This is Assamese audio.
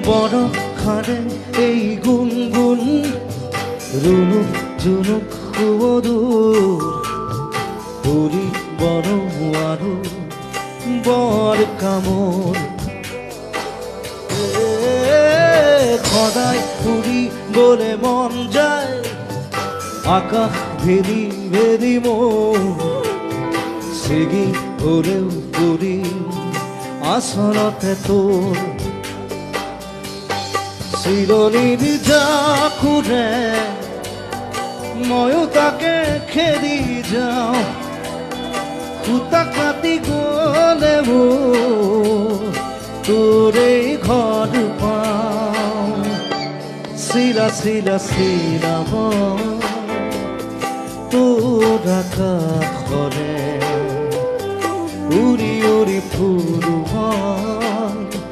বৰষাৰে এই গুণগুণ ৰুণুক জুনুক সুমধুৰ ফুৰিবৰ আৰু বৰ কামৰ সদায় ফুৰিবলৈ মন যায় আকাশ ভেদি ভেদি মোৰ ছিগি গলেও ফুৰিম আচলতে তোৰ চিলনীৰ জাকুৰে ময়ো তাকে খেদি যাওঁ সূতা কাটি গলে তোৰে ঘৰ পাওঁ চিলা চিলা চিলাব তোৰ আকাশৰে উৰি উৰি ফুৰিব